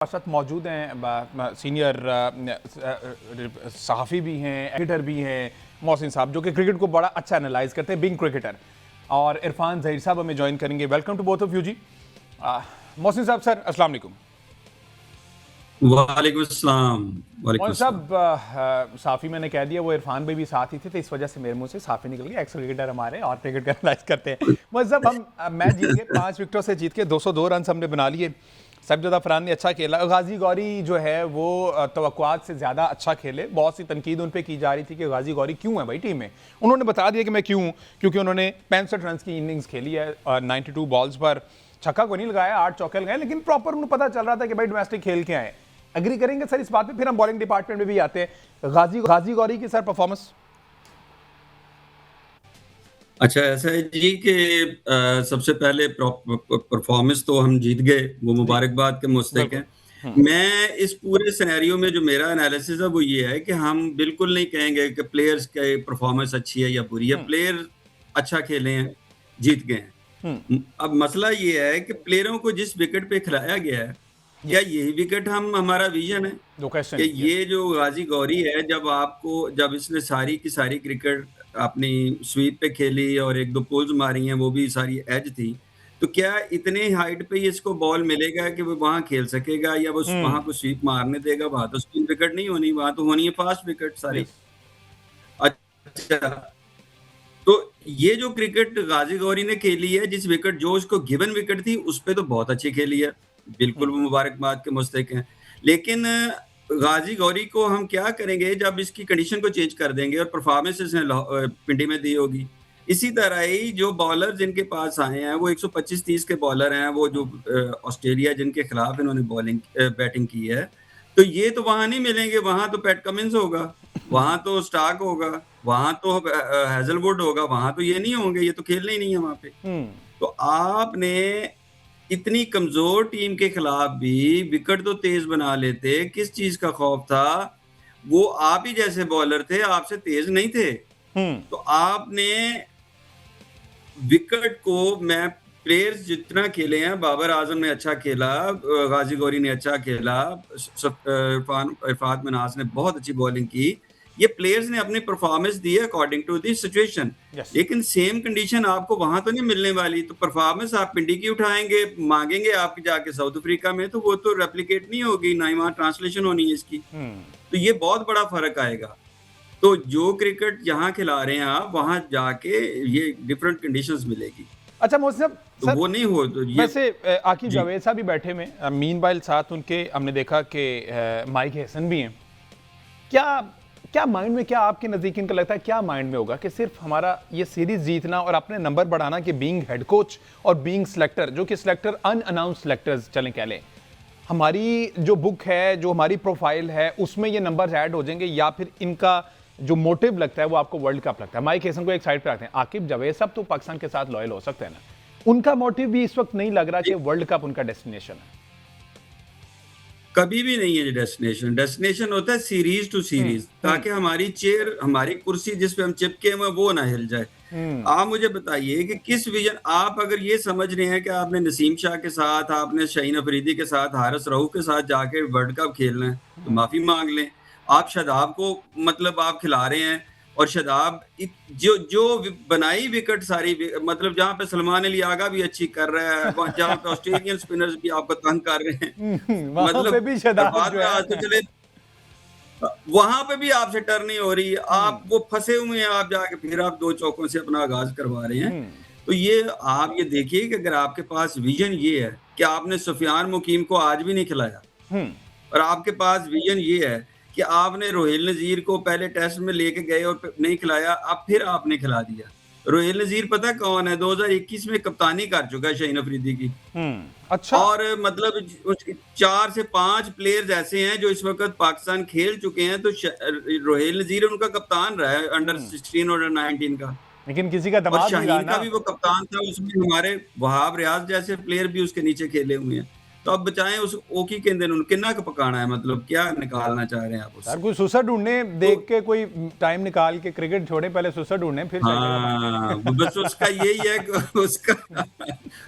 साथ मौजूद हैं सीनियर सहाफ़ी भी हैं, एडिटर भी हैं मोहसिन साहब, जो कि क्रिकेट को बड़ा अच्छा एनालाइज करते हैं, बिंग क्रिकेटर। और इरफान ज़हीर साहब हमें ज्वाइन करेंगे। Welcome to both of you ji. Mohsin साहब सर, अस्सलाम वालेकुम। वालेकुम अस्सलाम। मोहसिन साहब, साफ़ी मैंने कह दिया, वो इरफान भाई भी साथ ही थे, तो इस वजह से मेरे मुंह से साफ़ी निकल गया। एक्स क्रिकेटर हमारे और क्रिकेट का एनालाइज करते हैं। मोहसिन साहब, हम मैच जीत गए, 5 विकेटों से जीत के 202 रन हमने बना लिए। साहिबजादा फरहान ने अच्छा खेला। गाजी गौरी जो है वो तवक्कुआत से ज़्यादा अच्छा खेले। बहुत सी तनकीद उन पर की जा रही थी कि गाजी गौरी क्यों है भाई टीम में। उन्होंने बता दिया कि मैं क्यों हूँ, क्योंकि उन्होंने 65 रन की इनिंग्स खेली है और 92 बॉल्स पर छक्का को नहीं लगाया, 8 चौके लगाए, लेकिन प्रॉपर उन्हें पता चल रहा था कि भाई डोमेस्टिक खेल के आए। एग्री करेंगे सर इस बात पे? फिर हम बॉलिंग डिपार्टमेंट में भी आते हैं। गाजी गौरी की सर परफॉर्मेंस। अच्छा, ऐसा है जी कि सबसे पहले परफॉर्मेंस तो हम जीत गए, वो मुबारकबाद के मुस्तहिक हैं। मैं इस पूरे सिनेरियो में जो मेरा एनालिसिस है वो ये है कि हम बिल्कुल नहीं कहेंगे कि प्लेयर्स की परफॉर्मेंस अच्छी है या बुरी है। प्लेयर अच्छा खेले हैं, जीत गए हैं। अब मसला ये है कि प्लेयरों को जिस विकेट पे खिलाया गया है, क्या यही विकेट हमारा विजन है कि ये जो गाजी गौरी है, जब इसने सारी की सारी क्रिकेट अपनी स्वीप पे खेली और 1-2 पुल्स मारी हैं, वो भी सारी एज थी, तो क्या इतने हाइट पे इसको बॉल मिलेगा कि वो वहां खेल सकेगा या वो वहां को स्वीप मारने देगा? वहां तो स्पिन विकेट नहीं होनी, वहां तो होनी है फास्ट विकेट सारी। अच्छा, तो ये जो क्रिकेट गाजी गौरी ने खेली है, जिस विकेट जो उसको गिवन विकेट थी, उस पे तो बहुत अच्छी खेली है, बिल्कुल वो मुबारकबाद के मुस्तहिक हैं। लेकिन गाजी गौरी को हम क्या करेंगे जब इसकी कंडीशन को चेंज कर देंगे और परफॉर्मेंस इसने पिंडी में दी होगी। इसी तरह ही जो बॉलर जिनके पास आए हैं वो 125-30 के बॉलर हैं, वो जो ऑस्ट्रेलिया जिनके खिलाफ इन्होंने बैटिंग की है, तो ये तो वहां नहीं मिलेंगे। वहां तो पैट कमिंस होगा, वहां तो स्टार्क होगा, वहां तो हैजलवुड होगा, वहां तो ये नहीं होंगे, ये तो खेलने ही नहीं है वहां पे। तो आपने इतनी कमजोर टीम के खिलाफ भी विकेट तो तेज बना लेते, किस चीज का खौफ था? वो आप ही जैसे बॉलर थे, आपसे तेज नहीं थे। तो आपने विकेट को, मैं प्लेयर्स जितना खेले हैं, बाबर आजम ने अच्छा खेला, गाजी गौरी ने अच्छा खेला, इरफान मनास ने बहुत अच्छी बॉलिंग की, ये प्लेयर्स ने अपनी परफॉर्मेंस दी है अकॉर्डिंग टू दी सिचुएशन। लेकिन सेम कंडीशन आपको वहां तो नहीं मिलने वाली। तो परफॉर्मेंस आप पिंडी की उठाएंगे, मांगेंगे आप जाके साउथ अफ्रीका में, तो वो तो रेप्लिकेट नहीं होगी, ना ही वहां ट्रांसलेशन होनी है इसकी। तो ये बहुत बड़ा फर्क आएगा। तो जो क्रिकेट यहाँ खिला रहे हैं आप, वहां जाके ये डिफरेंट कंडीशंस मिलेगी। अच्छा मोहसिन साहब, तो वो नहीं हो तो ये वैसे आकिब जावेद साहब भी बैठे में, मीनवाइल साथ उनके हमने देखा कि माइक हसन भी हैं। क्या माइंड में, क्या आपके नज़दीक इनका लगता है क्या माइंड में होगा कि सिर्फ हमारा ये सीरीज जीतना और अपने नंबर बढ़ाना, कि बीइंग हेड कोच और बीइंग सिलेक्टर, जो कि सिलेक्टर अनअनाउंस्ड सिलेक्टर्स चलें कह लें, हमारी जो बुक है, जो हमारी प्रोफाइल है, उसमें ये नंबर्स ऐड हो जाएंगे, या फिर इनका जो मोटिव लगता है वो आपको वर्ल्ड कप लगता है? माइक हेसन को एक साइड पे रखते हैं, आकिब जावेद साहब तो पाकिस्तान के साथ लॉयल हो सकते हैं ना, उनका मोटिव भी इस वक्त नहीं लग रहा कि वर्ल्ड कप उनका डेस्टिनेशन है। कभी भी नहीं है डेस्टिनेशन। डेस्टिनेशन होता है सीरीज टू सीरीज, ताकि हमारी चेयर, हमारी कुर्सी जिस पे हम चिपके हैं वो ना हिल जाए। आप मुझे बताइए कि किस विजन, आप अगर ये समझ रहे हैं कि आपने नसीम शाह के साथ, आपने शाहीन अफरीदी के साथ, हारिस रऊफ के साथ जाके वर्ल्ड कप खेलना है, तो माफी मांग लें। आप शादाब को मतलब आप खिला रहे हैं, और शादाब जो बनाई विकेट सारी, मतलब जहां पे सलमान अली आगा भी अच्छी कर रहा है, जहां पे ऑस्ट्रेलियन स्पिनर्स भी आपको तंग कर रहे हैं, वहां पे भी शादाब जो है, तो चले वहां पे भी आपसे टर्न नहीं हो रही, आप वो फंसे हुए हैं, आप जाके फिर आप 2 चौकों से अपना आगाज करवा रहे हैं। तो ये आप ये देखिए कि अगर आपके पास विजन ये है कि आपने सुफियान मुकीम को आज भी नहीं खिलाया, और आपके पास विजन ये है कि आपने रोहिल नजीर को पहले टेस्ट में लेके गए और नहीं खिलाया, अब फिर आपने खिला दिया। रोहिल नजीर पता कौन है? 2021 में कप्तानी कर चुका है शाहीन अफरीदी की। अच्छा, और मतलब उसके 4 से 5 प्लेयर्स ऐसे हैं जो इस वक्त पाकिस्तान खेल चुके हैं, तो रोहिल नजीर उनका कप्तान रहा है अंडर 16 और अंडर 19 का, लेकिन किसी का और दिमाग नहीं रहा शाहीन ना। का भी वो कप्तान था, उसमें हमारे वहाब रियाज जैसे प्लेयर भी उसके नीचे खेले हुए हैं। तो अब बचाएं उस ओकी के अंदर कितना का पकाना है, मतलब क्या निकालना चाह रहे हैं आप उससे? यार कोई सुसर ढूंढने, देख के कोई टाइम निकाल के क्रिकेट छोड़े, पहले सुसर ढूंढने फिर हाँ, बस उसका यही है कि उसका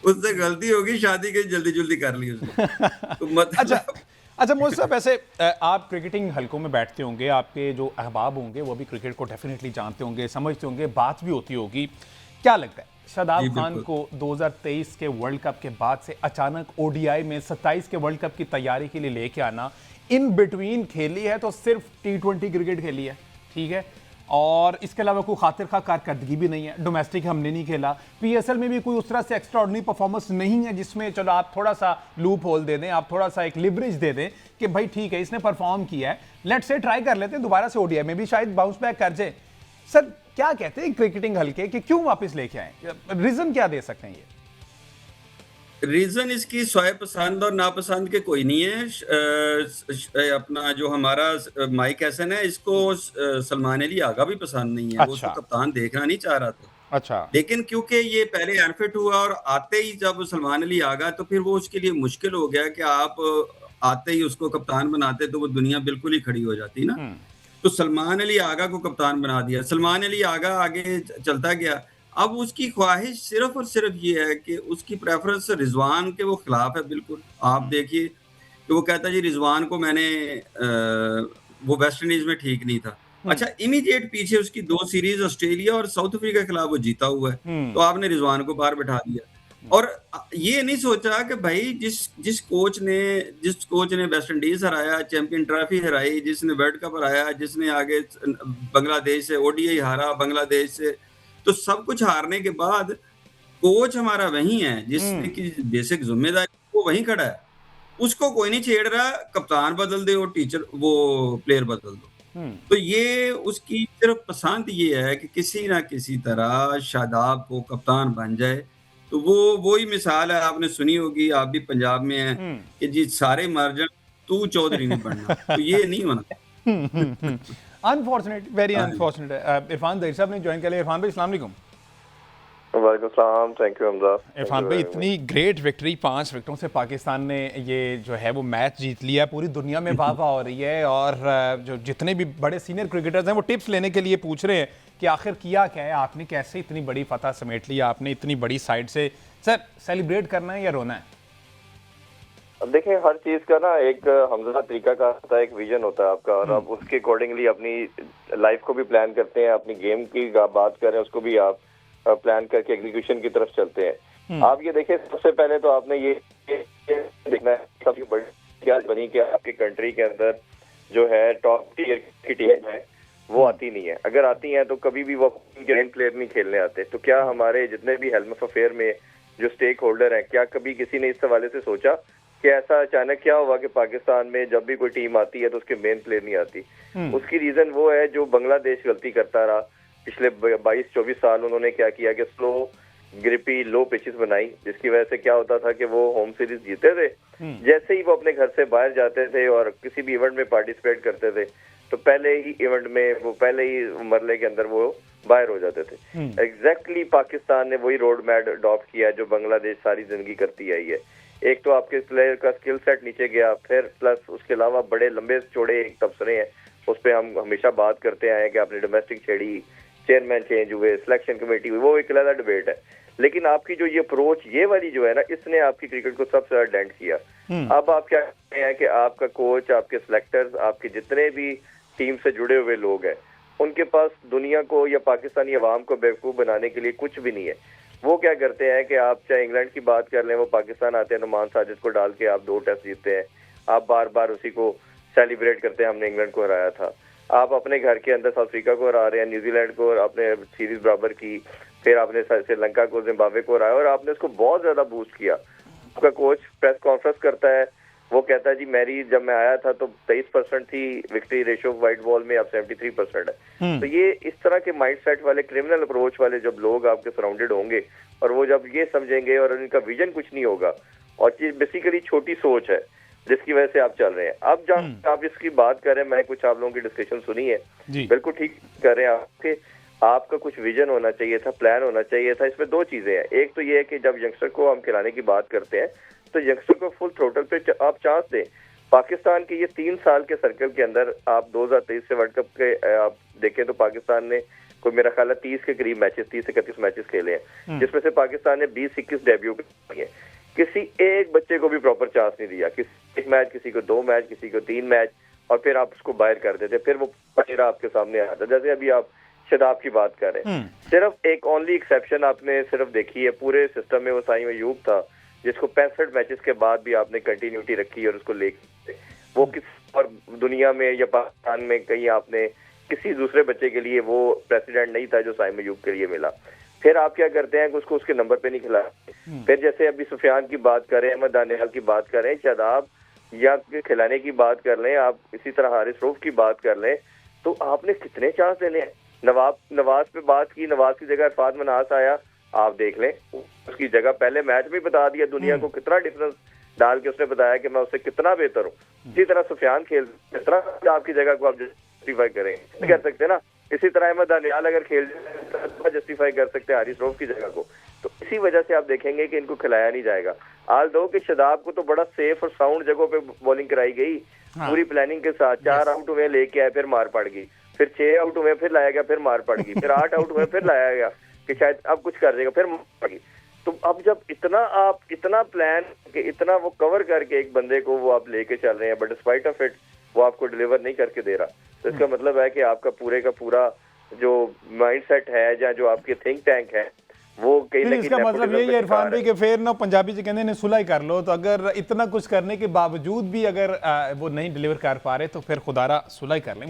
उससे गलती होगी, शादी की जल्दी जल्दी कर ली उसने। तो अच्छा, मतलब अच्छा मोहसिन साहब, ऐसे आप क्रिकेटिंग हलकों में बैठते होंगे, आपके जो अहबाब होंगे वो भी क्रिकेट को डेफिनेटली जानते होंगे, समझते होंगे, बात भी होती होगी। क्या लगता है शादाब जी खान बिल्कुल। को 2023 के वर्ल्ड कप के बाद से अचानक ओडीआई में 27 के वर्ल्ड कप की तैयारी के लिए लेके आना, इन बिटवीन खेली है तो सिर्फ T20 क्रिकेट खेली है, ठीक है, और इसके अलावा कोई खातिर खा कारकर्दगी भी नहीं है, डोमेस्टिक हमने नहीं खेला, पीएसएल में भी कोई उस तरह से एक्स्ट्रा ऑर्डिनरी परफॉर्मेंस नहीं है जिसमें चलो आप थोड़ा सा लूप होल दे दें, आप थोड़ा सा एक लिवरेज दे दें कि भाई ठीक है इसने परफॉर्म किया है, लेट्स से ट्राई कर लेते हैं दोबारा से ओडीआई में भी शायद बाउंस बैक कर जाए। सर क्या कहते हैं क्रिकेटिंग हल्के कि क्यों वापस लेके आए, रीजन क्या दे सकते हैं ये? रीजन इसकी स्वयं पसंद और नापसंद के कोई नहीं है। अपना जो हमारा माइक हैसन है, इसको सलमान अली आगा भी पसंद नहीं है। वो उसको अच्छा कप्तान देखना नहीं चाह रहा था। अच्छा। लेकिन क्योंकि ये पहले अनफिट हुआ और आते ही जब सलमान अली आ गया, तो फिर वो उसके लिए मुश्किल हो गया कि आप आते ही उसको कप्तान बनाते तो वो दुनिया बिल्कुल ही खड़ी हो जाती ना। तो सलमान अली आगा को कप्तान बना दिया। सलमान अली आगा आगे चलता गया। अब उसकी ख्वाहिश सिर्फ और सिर्फ ये है कि उसकी प्रेफरेंस रिजवान के वो खिलाफ है बिल्कुल। आप देखिए कि वो कहता है जी रिजवान को मैंने वो वेस्ट इंडीज में ठीक नहीं था। अच्छा, इमीडिएट पीछे उसकी 2 सीरीज ऑस्ट्रेलिया और साउथ अफ्रीका के खिलाफ वो जीता हुआ है, तो आपने रिजवान को बाहर बैठा दिया। और ये नहीं सोचा कि भाई जिस कोच ने वेस्ट इंडीज हराया, चैंपियन ट्रॉफी हराई, जिसने वर्ल्ड कप हराया, जिसने आगे बांग्लादेश से ओडीआई हारा बांग्लादेश से, तो सब कुछ हारने के बाद कोच हमारा वही है जिसने की बेसिक जिम्मेदारी वो वहीं खड़ा है। उसको कोई नहीं छेड़ रहा, कप्तान बदल दे और वो प्लेयर बदल दो। तो ये उसकी सिर्फ पसंद ये है कि किसी ना किसी तरह शादाब को कप्तान बन जाए। तो वो ही मिसाल है, आपने सुनी होगी, आप भी पंजाब में हैं, कि जी सारे मर जाएं तू चौधरी नहीं बनना। तो ये नहीं होना। अनफॉर्चुनेट, वेरी हाँ जी। अनफॉर्चुनेट। इरफान दही साहब ने ज्वाइन कर लिया। इरफान भाई अस्सलाम वालेकुम। वालेकुम सलाम, थैंक यू हमजा। इरफान भाई, इतनी ग्रेट विक्ट्री, 5 विकेटों से पाकिस्तान ने ये जो है वो मैच जीत लिया, पूरी दुनिया में वाह वाह हो रही है, और जो जितने भी बड़े सीनियर क्रिकेटर्स हैं वो टिप्स लेने के लिए पूछ रहे हैं कि आखिर किया क्या है आपने, कैसे इतनी बड़ी फतह समेट लिया आपने इतनी बड़ी साइड से। सर सेलिब्रेट करना है या रोना है? अब देखिए, हर चीज का ना एक हमजा तरीका का होता है, एक विजन होता है आपका, और आप उसके अकॉर्डिंगली अपनी लाइफ को भी प्लान करते हैं, अपनी गेम की बात करें उसको भी आप प्लान करके एग्जीक्यूशन की तरफ चलते हैं। आप ये देखिए, सबसे पहले तो आपने ये देखना है सबसे बड़ी क्या बनी कि आपकी कंट्री के अंदर जो है टॉप टीयर की टीम है वो आती नहीं है। अगर आती हैं तो कभी भी वो ग्रैंड प्लेयर नहीं खेलने आते। तो क्या हमारे जितने भी हेल्म ऑफ अफेयर में जो स्टेक होल्डर हैं, क्या कभी किसी ने इस हवाले से सोचा कि ऐसा अचानक क्या हुआ कि पाकिस्तान में जब भी कोई टीम आती है तो उसके मेन प्लेयर नहीं आती? उसकी रीजन वो है जो बांग्लादेश गलती करता रहा पिछले 22-24 साल। उन्होंने क्या किया कि स्लो ग्रिपी लो पिचेस बनाई, जिसकी वजह से क्या होता था कि वो होम सीरीज जीते थे। जैसे ही वो अपने घर से बाहर जाते थे और किसी भी इवेंट में पार्टिसिपेट करते थे, तो पहले ही इवेंट में वो पहले ही मरले के अंदर वो बाहर हो जाते थे। एग्जैक्टली पाकिस्तान ने वही रोड मैप अडॉप्ट किया जो बांग्लादेश सारी जिंदगी करती आई है। एक तो आपके प्लेयर का स्किल सेट नीचे गया, फिर प्लस उसके अलावा बड़े लंबे चौड़े तबसरे हैं, उस पर हम हमेशा बात करते आए कि आपने डोमेस्टिक छेड़ी, चेयरमैन चेंज हुए, सिलेक्शन कमेटी हुई, वो एक अलग डिबेट है। लेकिन आपकी जो ये अप्रोच ये वाली जो है ना, इसने आपकी क्रिकेट को सबसे ज्यादा डेंट किया। अब आप क्या कहते हैं कि आपका कोच, आपके सिलेक्टर्स, आपके जितने भी टीम से जुड़े हुए लोग हैं, उनके पास दुनिया को या पाकिस्तानी अवाम को बेवकूफ बनाने के लिए कुछ भी नहीं है। वो क्या करते हैं कि आप चाहे इंग्लैंड की बात कर लें, वो पाकिस्तान आते हैं नुमान साजिद को डाल के आप 2 टेस्ट जीतते हैं, आप बार बार उसी को सेलिब्रेट करते हैं, हमने इंग्लैंड को हराया था। आप अपने घर के अंदर साउथ अफ्रीका को हरा रहे हैं, न्यूजीलैंड को और आपने सीरीज बराबर की, फिर आपने श्रीलंका को, जिम्बाब्वे को हराया और आपने उसको बहुत ज्यादा बूस्ट किया। आपका कोच प्रेस कॉन्फ्रेंस करता है, वो कहता है जी मेरी जब मैं आया था तो 23% थी विक्ट्री रेशियो व्हाइट बॉल में, अब 73% है। तो ये इस तरह के माइंडसेट वाले क्रिमिनल अप्रोच वाले जब लोग आपके सराउंडेड होंगे और वो जब ये समझेंगे और उनका विजन कुछ नहीं होगा और बेसिकली छोटी सोच है जिसकी वजह से आप चल रहे हैं। अब जब आप इसकी बात करें, मैंने कुछ आप लोगों की डिस्कशन सुनी है, बिल्कुल ठीक कर रहे हैं आपका कुछ विजन होना चाहिए था, प्लान होना चाहिए था। इसमें 2 चीजें हैं। एक तो ये है कि जब यंगस्टर को हम खिलाने की बात करते हैं तो यंगस्टर को फुल थ्रोटल पे आप चांस दें। पाकिस्तान के ये 3 साल के सर्कल के अंदर आप 2023 से वर्ल्ड कप के आप देखें तो पाकिस्तान ने कोई मेरा ख्याल है 30 के करीब मैचेस, 30 से 31 मैचेस खेले हैं, जिसमें से पाकिस्तान ने 20-21 डेब्यू किए। किसी एक बच्चे को भी प्रॉपर चांस नहीं दिया, किसी एक मैच, किसी को 2 मैच, किसी को 3 मैच, और फिर आप उसको बाहर कर देते, फिर वो चेहरा आपके सामने आता। जैसे अभी आप शदाब की बात कर रहे हैं, सिर्फ एक ओनली एक्सेप्शन आपने सिर्फ देखी है पूरे सिस्टम में, वो साइम अयूब था, जिसको 65 मैचेस के बाद भी आपने कंटिन्यूटी रखी और उसको लेके वो किसी और दुनिया में या पाकिस्तान में कहीं आपने किसी दूसरे बच्चे के लिए वो प्रेसिडेंट नहीं था जो साइम अयूब के लिए मिला। फिर आप क्या करते हैं कि उसको उसके नंबर पे नहीं खिलाते। फिर जैसे अभी सुफियान की बात करें, अहमद दानियाल की बात करें, शादाब या खिलाने की बात कर लें आप, इसी तरह हारिस रऊफ की बात कर लें, तो आपने कितने चांस देने हैं। नवाज पे बात की, नवाज की जगह इरफान मनास आया, आप देख लें उसकी जगह पहले मैच में बता दिया दुनिया को, कितना डिफरेंस डाल के उसने बताया कि मैं उससे कितना बेहतर हूँ। इसी तरह सुफियान खेल कितना आपकी जगह को आप जस्टिफाई करें कर सकते हैं ना। इसी तरह अहमद दानियाल अगर खेल तो जस्टिफाई कर सकते हैं हारिस रऊफ की जगह को। तो इसी वजह से आप देखेंगे कि इनको खिलाया नहीं जाएगा। आल दो कि शदाब को तो बड़ा सेफ और साउंड जगहों पे बॉलिंग कराई गई, पूरी प्लानिंग के साथ। 4 आउट हुए, लेके आए, फिर मार पड़ गई, फिर 6 आउट हुए, फिर लाया गया, फिर मार पड़ गई, फिर 8 आउट हुए, फिर लाया गया कि शायद अब कुछ कर देगा, फिर मार पड़ गई। तो अब जब इतना प्लान कि इतना वो कवर करके एक बंदे को वो आप लेके चल रहे हैं, बट डिस्पाइट ऑफ इट वो आपको डिलीवर नहीं करके दे रहा, तो इसका मतलब है कि आपका पूरे का पूरा जो माइंडसेट है या जो आपके थिंक टैंक है वो कहीं ना कहीं इसका मतलब यही है इरफान भाई कि फिर ना पंजाबी जी कहते हैं सुलह कर लो। तो अगर इतना कुछ करने के बावजूद भी अगर वो नहीं डिलीवर कर पा रहे तो फिर खुदारा सुलह कर लें।